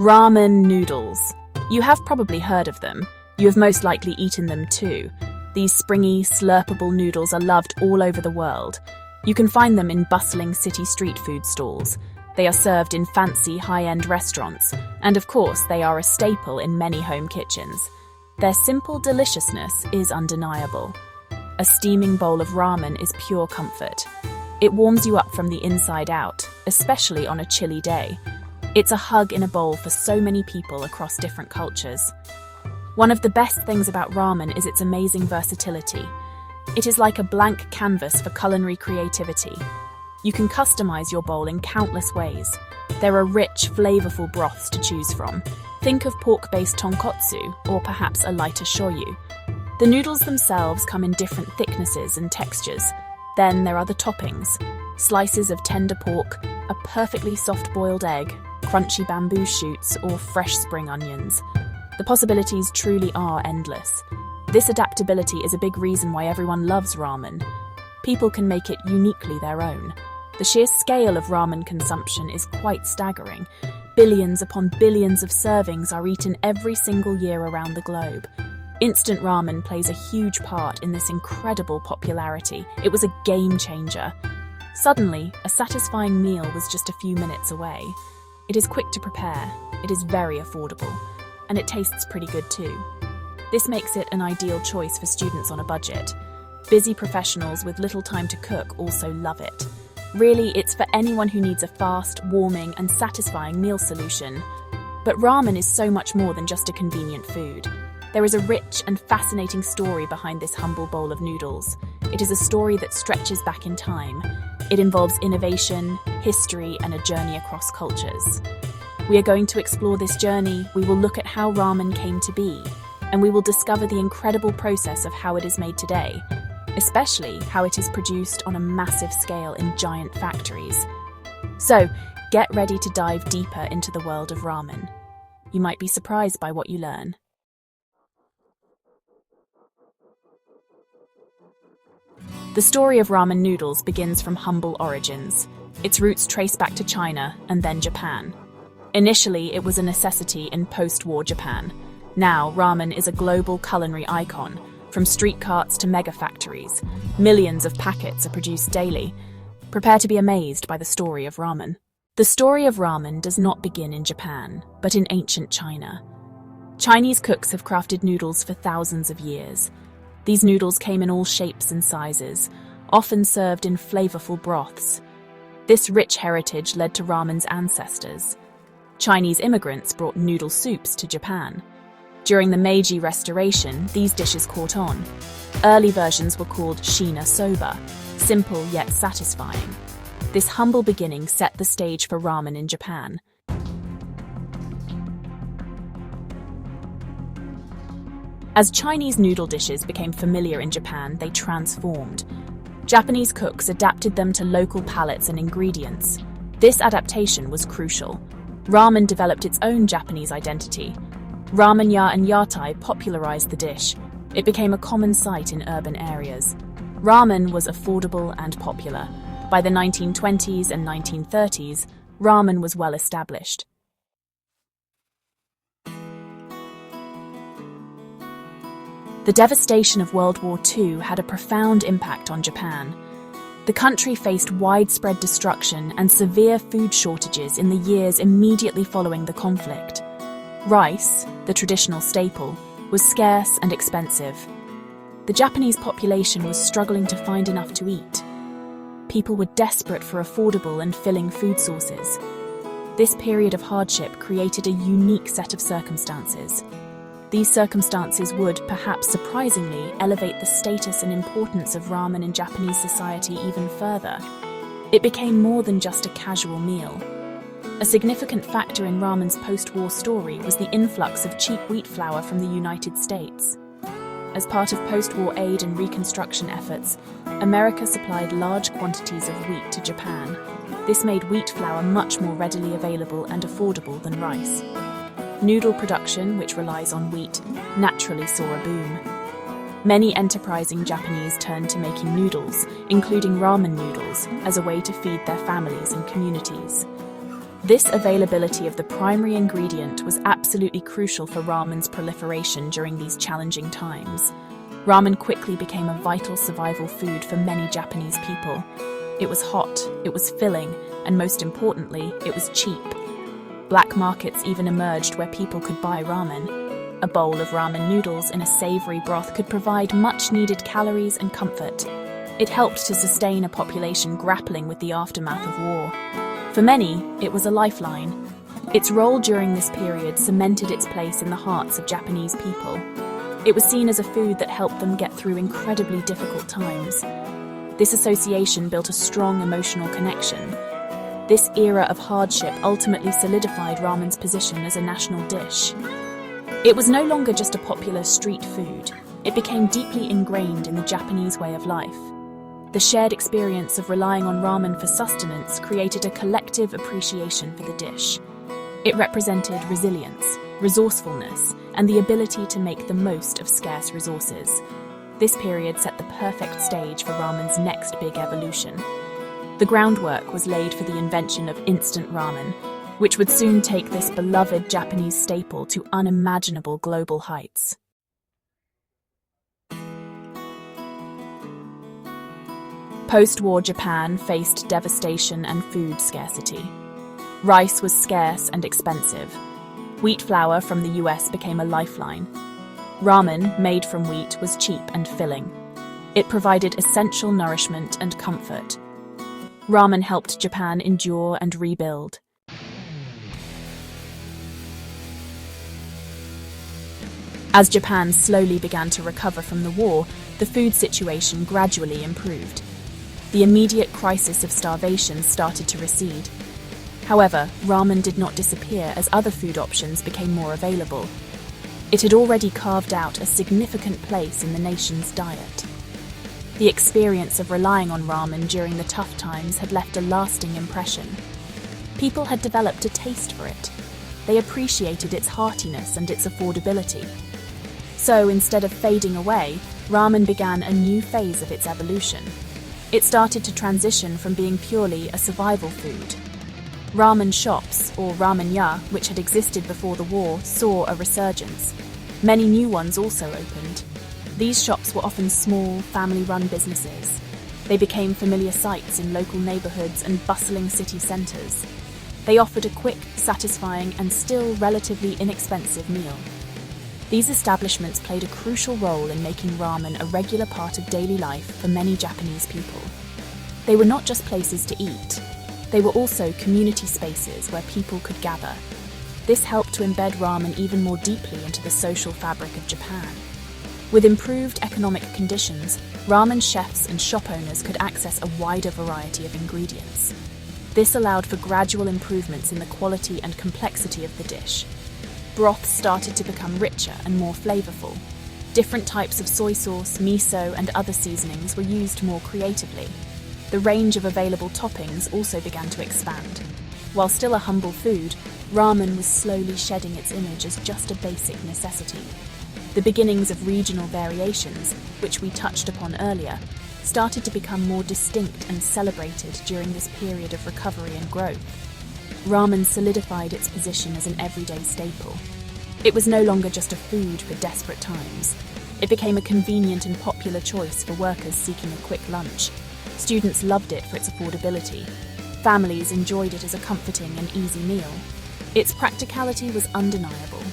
Ramen noodles. You have probably heard of them. You have most likely eaten them too. These springy, slurpable noodles are loved all over the world. You can find them in bustling city street food stalls. They are served in fancy, high-end restaurants, and of course, they are a staple in many home kitchens. Their simple deliciousness is undeniable. A steaming bowl of ramen is pure comfort. It warms you up from the inside out, especially on a chilly day. It's a hug in a bowl for so many people across different cultures. One of the best things about ramen is its amazing versatility. It is like a blank canvas for culinary creativity. You can customize your bowl in countless ways. There are rich, flavorful broths to choose from. Think of pork-based tonkotsu, or perhaps a lighter shoyu. The noodles themselves come in different thicknesses and textures. Then there are the toppings. Slices of tender pork, a perfectly soft-boiled egg, crunchy bamboo shoots, or fresh spring onions. The possibilities truly are endless. This adaptability is a big reason why everyone loves ramen. People can make it uniquely their own. The sheer scale of ramen consumption is quite staggering. Billions upon billions of servings are eaten every single year around the globe. Instant ramen plays a huge part in this incredible popularity. It was a game changer. Suddenly, a satisfying meal was just a few minutes away. It is quick to prepare, it is very affordable, and it tastes pretty good too. This makes it an ideal choice for students on a budget. Busy professionals with little time to cook also love it. Really, it's for anyone who needs a fast, warming, and satisfying meal solution. But ramen is so much more than just a convenient food. There is a rich and fascinating story behind this humble bowl of noodles. It is a story that stretches back in time. It involves innovation, history, and a journey across cultures. We are going to explore this journey. We will look at how ramen came to be, and we will discover the incredible process of how it is made today, especially how it is produced on a massive scale in giant factories. So, get ready to dive deeper into the world of ramen. You might be surprised by what you learn. The story of ramen noodles begins from humble origins. Its roots trace back to China and then Japan. Initially, it was a necessity in post-war Japan. Now, ramen is a global culinary icon. From street carts to mega factories, millions of packets are produced daily. Prepare to be amazed by the story of ramen. The story of ramen does not begin in Japan, but in ancient China. Chinese cooks have crafted noodles for thousands of years. These noodles came in all shapes and sizes, often served in flavorful broths. This rich heritage led to ramen's ancestors. Chinese immigrants brought noodle soups to Japan. During the Meiji Restoration, these dishes caught on. Early versions were called shina soba, simple yet satisfying. This humble beginning set the stage for ramen in Japan. As Chinese noodle dishes became familiar in Japan, they transformed. Japanese cooks adapted them to local palates and ingredients. This adaptation was crucial. Ramen developed its own Japanese identity. Ramen-ya and yatai popularized the dish. It became a common sight in urban areas. Ramen was affordable and popular. By the 1920s and 1930s, ramen was well established. The devastation of World War II had a profound impact on Japan. The country faced widespread destruction and severe food shortages in the years immediately following the conflict. Rice, the traditional staple, was scarce and expensive. The Japanese population was struggling to find enough to eat. People were desperate for affordable and filling food sources. This period of hardship created a unique set of circumstances. These circumstances would, perhaps surprisingly, elevate the status and importance of ramen in Japanese society even further. It became more than just a casual meal. A significant factor in ramen's post-war story was the influx of cheap wheat flour from the United States. As part of post-war aid and reconstruction efforts, America supplied large quantities of wheat to Japan. This made wheat flour much more readily available and affordable than rice. Noodle production, which relies on wheat, naturally saw a boom. Many enterprising Japanese turned to making noodles, including ramen noodles, as a way to feed their families and communities. This availability of the primary ingredient was absolutely crucial for ramen's proliferation during these challenging times. Ramen quickly became a vital survival food for many Japanese people. It was hot, it was filling, and most importantly, it was cheap. Black markets even emerged where people could buy ramen. A bowl of ramen noodles in a savory broth could provide much-needed calories and comfort. It helped to sustain a population grappling with the aftermath of war. For many, it was a lifeline. Its role during this period cemented its place in the hearts of Japanese people. It was seen as a food that helped them get through incredibly difficult times. This association built a strong emotional connection. This era of hardship ultimately solidified ramen's position as a national dish. It was no longer just a popular street food. It became deeply ingrained in the Japanese way of life. The shared experience of relying on ramen for sustenance created a collective appreciation for the dish. It represented resilience, resourcefulness, and the ability to make the most of scarce resources. This period set the perfect stage for ramen's next big evolution. The groundwork was laid for the invention of instant ramen, which would soon take this beloved Japanese staple to unimaginable global heights. Post-war Japan faced devastation and food scarcity. Rice was scarce and expensive. Wheat flour from the US became a lifeline. Ramen, made from wheat, was cheap and filling. It provided essential nourishment and comfort. Ramen helped Japan endure and rebuild. As Japan slowly began to recover from the war, the food situation gradually improved. The immediate crisis of starvation started to recede. However, ramen did not disappear as other food options became more available. It had already carved out a significant place in the nation's diet. The experience of relying on ramen during the tough times had left a lasting impression. People had developed a taste for it. They appreciated its heartiness and its affordability. So, instead of fading away, ramen began a new phase of its evolution. It started to transition from being purely a survival food. Ramen shops, or ramen-ya, which had existed before the war, saw a resurgence. Many new ones also opened. These shops were often small, family-run businesses. They became familiar sights in local neighborhoods and bustling city centers. They offered a quick, satisfying, and still relatively inexpensive meal. These establishments played a crucial role in making ramen a regular part of daily life for many Japanese people. They were not just places to eat. They were also community spaces where people could gather. This helped to embed ramen even more deeply into the social fabric of Japan. With improved economic conditions, ramen chefs and shop owners could access a wider variety of ingredients. This allowed for gradual improvements in the quality and complexity of the dish. Broths started to become richer and more flavorful. Different types of soy sauce, miso, and other seasonings were used more creatively. The range of available toppings also began to expand. While still a humble food, ramen was slowly shedding its image as just a basic necessity. The beginnings of regional variations, which we touched upon earlier, started to become more distinct and celebrated during this period of recovery and growth. Ramen solidified its position as an everyday staple. It was no longer just a food for desperate times. It became a convenient and popular choice for workers seeking a quick lunch. Students loved it for its affordability. Families enjoyed it as a comforting and easy meal. Its practicality was undeniable.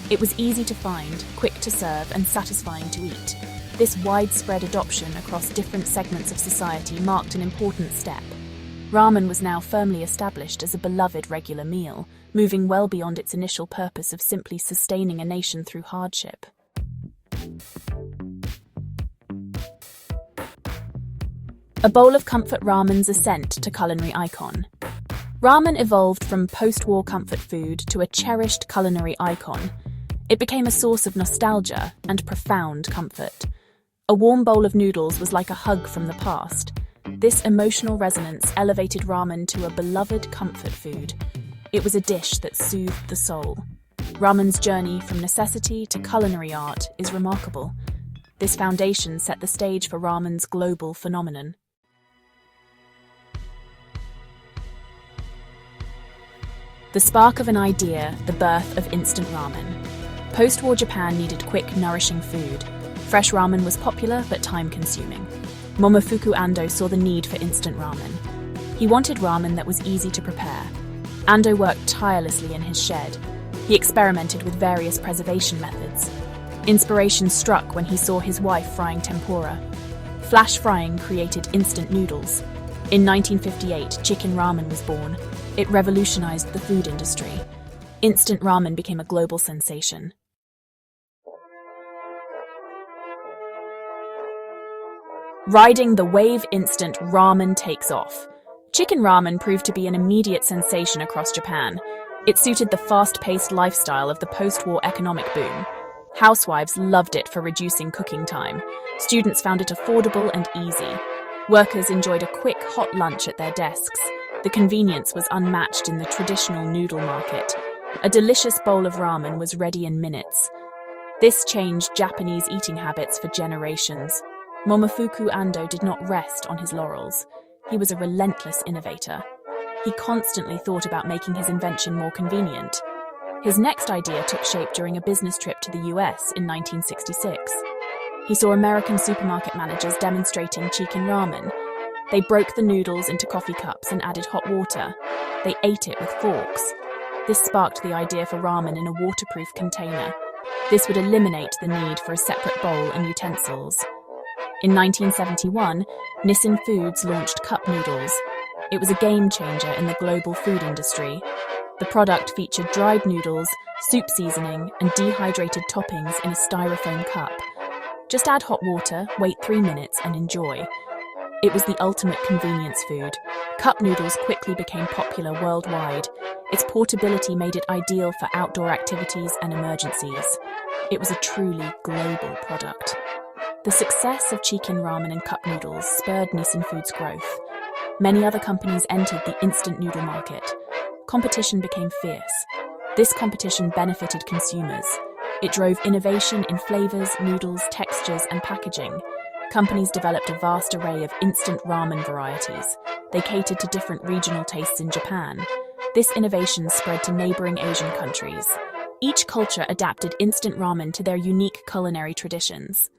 It was easy to find, quick to serve, and satisfying to eat. This widespread adoption across different segments of society marked an important step. Ramen was now firmly established as a beloved regular meal, moving well beyond its initial purpose of simply sustaining a nation through hardship. A bowl of comfort ramen's ascent to culinary icon. Ramen evolved from post-war comfort food to a cherished culinary icon. It became a source of nostalgia and profound comfort. A warm bowl of noodles was like a hug from the past. This emotional resonance elevated ramen to a beloved comfort food. It was a dish that soothed the soul. Ramen's journey from necessity to culinary art is remarkable. This foundation set the stage for ramen's global phenomenon. The spark of an idea, the birth of instant ramen. Post-war Japan needed quick, nourishing food. Fresh ramen was popular but time-consuming. Momofuku Ando saw the need for instant ramen. He wanted ramen that was easy to prepare. Ando worked tirelessly in his shed. He experimented with various preservation methods. Inspiration struck when he saw his wife frying tempura. Flash frying created instant noodles. In 1958, chicken ramen was born. It revolutionized the food industry. Instant ramen became a global sensation. Riding the wave, instant ramen takes off. Chicken ramen proved to be an immediate sensation across Japan. It suited the fast-paced lifestyle of the post-war economic boom. Housewives loved it for reducing cooking time. Students found it affordable and easy. Workers enjoyed a quick, hot lunch at their desks. The convenience was unmatched in the traditional noodle market. A delicious bowl of ramen was ready in minutes. This changed Japanese eating habits for generations. Momofuku Ando did not rest on his laurels. He was a relentless innovator. He constantly thought about making his invention more convenient. His next idea took shape during a business trip to the US in 1966. He saw American supermarket managers demonstrating chicken ramen. They broke the noodles into coffee cups and added hot water. They ate it with forks. This sparked the idea for ramen in a waterproof container. This would eliminate the need for a separate bowl and utensils. In 1971, Nissin Foods launched cup noodles. It was a game-changer in the global food industry. The product featured dried noodles, soup seasoning, and dehydrated toppings in a styrofoam cup. Just add hot water, wait 3 minutes, and enjoy. It was the ultimate convenience food. Cup noodles quickly became popular worldwide. Its portability made it ideal for outdoor activities and emergencies. It was a truly global product. The success of chicken ramen and cup noodles spurred Nissin Foods' growth. Many other companies entered the instant noodle market. Competition became fierce. This competition benefited consumers. It drove innovation in flavors, noodles, textures, and packaging. Companies developed a vast array of instant ramen varieties. They catered to different regional tastes in Japan. This innovation spread to neighboring Asian countries. Each culture adapted instant ramen to their unique culinary traditions.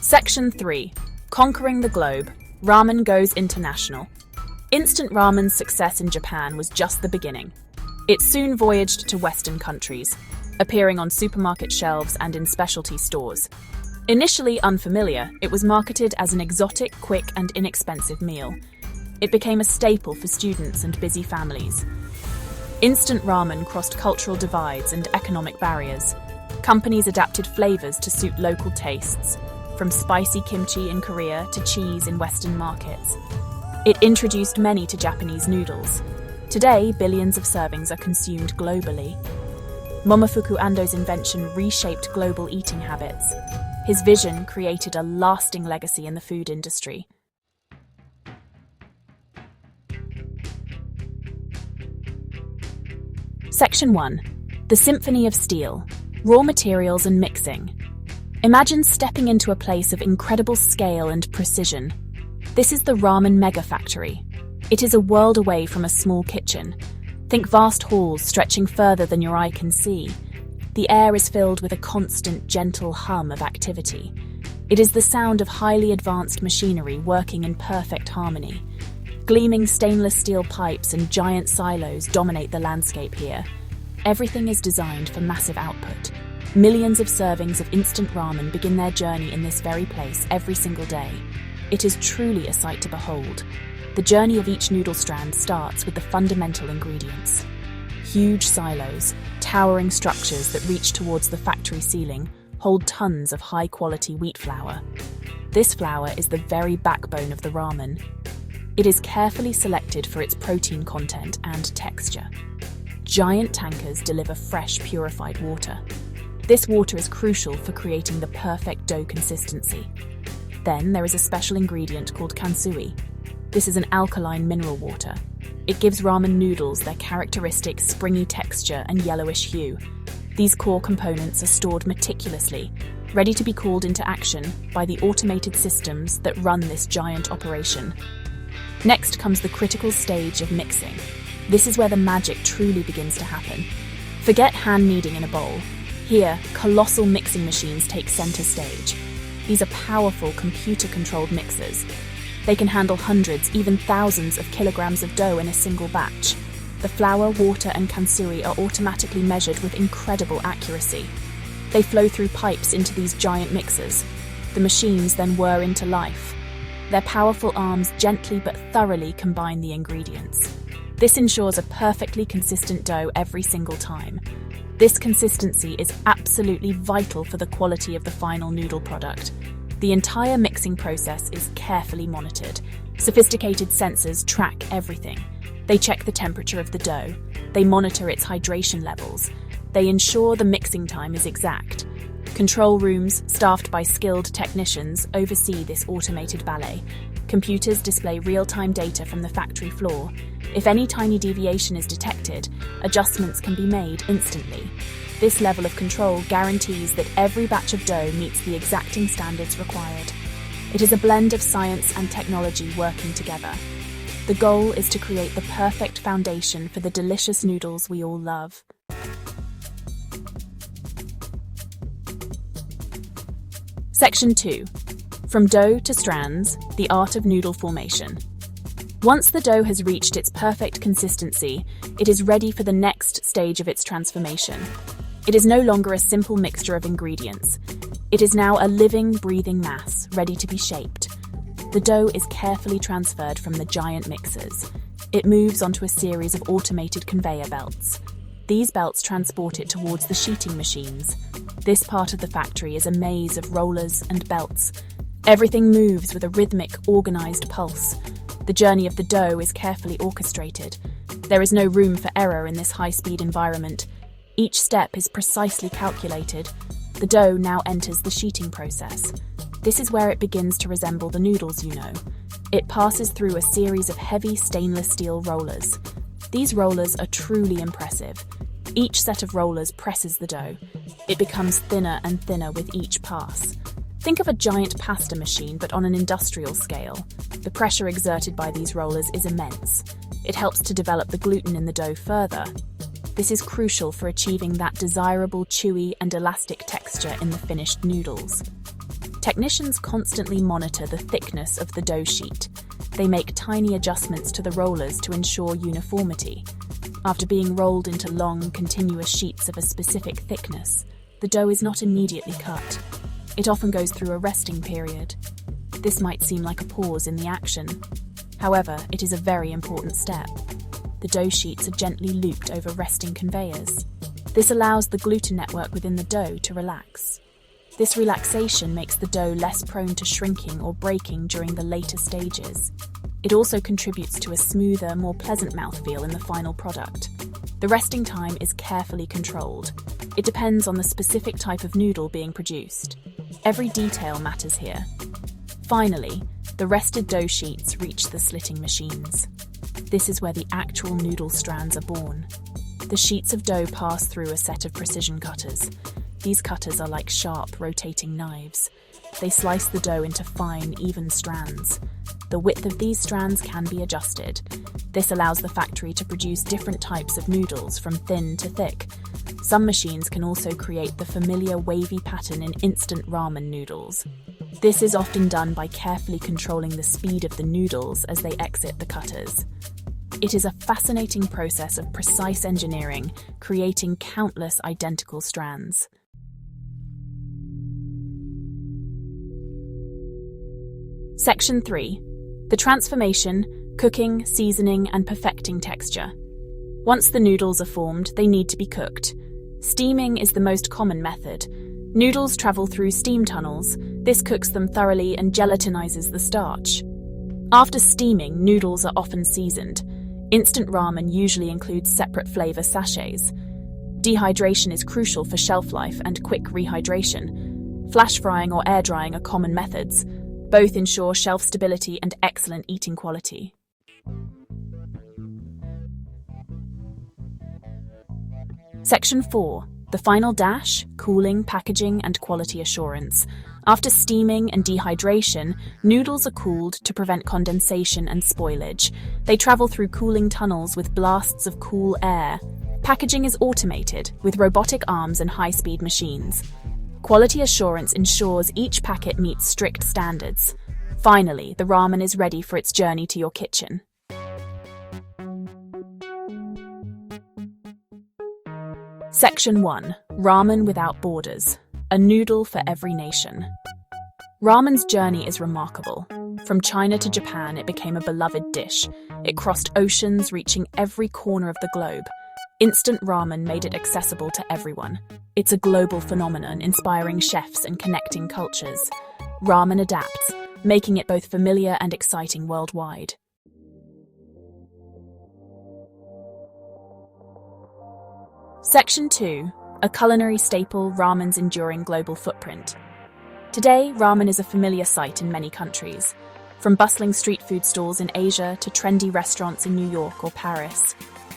Section 3. Conquering the globe. Ramen goes international. Instant ramen's success in Japan was just the beginning. It soon voyaged to Western countries, appearing on supermarket shelves and in specialty stores. Initially unfamiliar, it was marketed as an exotic, quick, and inexpensive meal. It became a staple for students and busy families. Instant ramen crossed cultural divides and economic barriers. Companies adapted flavors to suit local tastes, from spicy kimchi in Korea to cheese in Western markets. It introduced many to Japanese noodles. Today, billions of servings are consumed globally. Momofuku Ando's invention reshaped global eating habits. His vision created a lasting legacy in the food industry. Section 1. The Symphony of Steel. Raw materials and mixing. Imagine stepping into a place of incredible scale and precision. This is the ramen mega factory. It is a world away from a small kitchen. Think vast halls stretching further than your eye can see. The air is filled with a constant, gentle hum of activity. It is the sound of highly advanced machinery working in perfect harmony. Gleaming stainless steel pipes and giant silos dominate the landscape here. Everything is designed for massive output. Millions of servings of instant ramen begin their journey in this very place every single day. It is truly a sight to behold. The journey of each noodle strand starts with the fundamental ingredients. Huge silos, towering structures that reach towards the factory ceiling, hold tons of high-quality wheat flour. This flour is the very backbone of the ramen. It is carefully selected for its protein content and texture. Giant tankers deliver fresh, purified water. This water is crucial for creating the perfect dough consistency. Then there is a special ingredient called kansui. This is an alkaline mineral water. It gives ramen noodles their characteristic springy texture and yellowish hue. These core components are stored meticulously, ready to be called into action by the automated systems that run this giant operation. Next comes the critical stage of mixing. This is where the magic truly begins to happen. Forget hand kneading in a bowl. Here, colossal mixing machines take center stage. These are powerful, computer-controlled mixers. They can handle hundreds, even thousands of kilograms of dough in a single batch. The flour, water, and kansui are automatically measured with incredible accuracy. They flow through pipes into these giant mixers. The machines then whir into life. Their powerful arms gently but thoroughly combine the ingredients. This ensures a perfectly consistent dough every single time. This consistency is absolutely vital for the quality of the final noodle product. The entire mixing process is carefully monitored. Sophisticated sensors track everything. They check the temperature of the dough. They monitor its hydration levels. They ensure the mixing time is exact. Control rooms, staffed by skilled technicians, oversee this automated ballet. Computers display real-time data from the factory floor. If any tiny deviation is detected, adjustments can be made instantly. This level of control guarantees that every batch of dough meets the exacting standards required. It is a blend of science and technology working together. The goal is to create the perfect foundation for the delicious noodles we all love. Section 2. From dough to strands, the art of noodle formation. Once the dough has reached its perfect consistency, it is ready for the next stage of its transformation. It is no longer a simple mixture of ingredients. It is now a living, breathing mass, ready to be shaped. The dough is carefully transferred from the giant mixers. It moves onto a series of automated conveyor belts. These belts transport it towards the sheeting machines. This part of the factory is a maze of rollers and belts. Everything moves with a rhythmic, organized pulse. The journey of the dough is carefully orchestrated. There is no room for error in this high-speed environment. Each step is precisely calculated. The dough now enters the sheeting process. This is where it begins to resemble the noodles you know. It passes through a series of heavy stainless steel rollers. These rollers are truly impressive. Each set of rollers presses the dough. It becomes thinner and thinner with each pass. Think of a giant pasta machine, but on an industrial scale. The pressure exerted by these rollers is immense. It helps to develop the gluten in the dough further. This is crucial for achieving that desirable, chewy, and elastic texture in the finished noodles. Technicians constantly monitor the thickness of the dough sheet. They make tiny adjustments to the rollers to ensure uniformity. After being rolled into long, continuous sheets of a specific thickness, the dough is not immediately cut. It often goes through a resting period. This might seem like a pause in the action. However, it is a very important step. The dough sheets are gently looped over resting conveyors. This allows the gluten network within the dough to relax. This relaxation makes the dough less prone to shrinking or breaking during the later stages. It also contributes to a smoother, more pleasant mouthfeel in the final product. The resting time is carefully controlled. It depends on the specific type of noodle being produced. Every detail matters here. Finally, the rested dough sheets reach the slitting machines. This is where the actual noodle strands are born. The sheets of dough pass through a set of precision cutters. These cutters are like sharp, rotating knives. They slice the dough into fine, even strands. The width of these strands can be adjusted. This allows the factory to produce different types of noodles, from thin to thick. Some machines can also create the familiar wavy pattern in instant ramen noodles. This is often done by carefully controlling the speed of the noodles as they exit the cutters. It is a fascinating process of precise engineering, creating countless identical strands. Section 3. The transformation, cooking, seasoning, and perfecting texture. Once the noodles are formed, they need to be cooked. Steaming is the most common method. Noodles travel through steam tunnels. This cooks them thoroughly and gelatinizes the starch. After steaming, noodles are often seasoned. Instant ramen usually includes separate flavor sachets. Dehydration is crucial for shelf life and quick rehydration. Flash frying or air drying are common methods. Both ensure shelf stability and excellent eating quality. Section 4. The final dash, cooling, packaging, and quality assurance. After steaming and dehydration, noodles are cooled to prevent condensation and spoilage. They travel through cooling tunnels with blasts of cool air. Packaging is automated, with robotic arms and high-speed machines. Quality assurance ensures each packet meets strict standards. Finally, the ramen is ready for its journey to your kitchen. Section 1. Ramen Without Borders. A noodle for every nation. Ramen's journey is remarkable. From China to Japan, it became a beloved dish. It crossed oceans, reaching every corner of the globe. Instant ramen made it accessible to everyone. It's a global phenomenon, inspiring chefs and connecting cultures. Ramen adapts, making it both familiar and exciting worldwide. Section 2. A culinary staple, ramen's enduring global footprint. Today, ramen is a familiar sight in many countries. From bustling street food stalls in Asia to trendy restaurants in New York or Paris.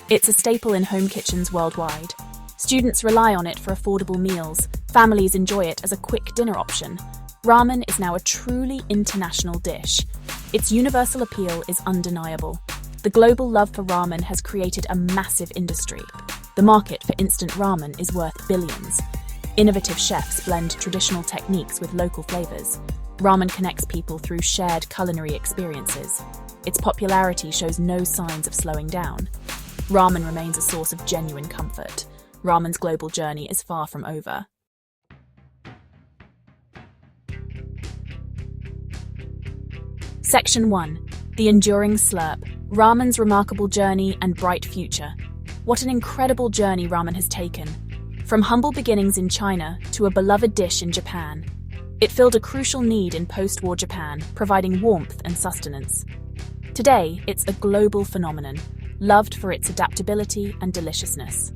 It's a staple in home kitchens worldwide. Students rely on it for affordable meals. Families enjoy it as a quick dinner option. Ramen is now a truly international dish. Its universal appeal is undeniable. The global love for ramen has created a massive industry. The market for instant ramen is worth billions. Innovative chefs blend traditional techniques with local flavors. Ramen connects people through shared culinary experiences. Its popularity shows no signs of slowing down. Ramen remains a source of genuine comfort. Ramen's global journey is far from over. Section 1. The Enduring Slurp. Ramen's remarkable journey and bright future. What an incredible journey ramen has taken. From humble beginnings in China to a beloved dish in Japan. It filled a crucial need in post-war Japan, providing warmth and sustenance. Today, it's a global phenomenon, loved for its adaptability and deliciousness.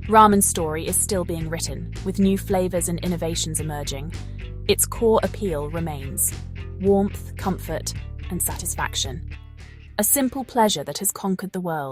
Ramen's story is still being written, with new flavors and innovations emerging. Its core appeal remains: warmth, comfort, and satisfaction. A simple pleasure that has conquered the world.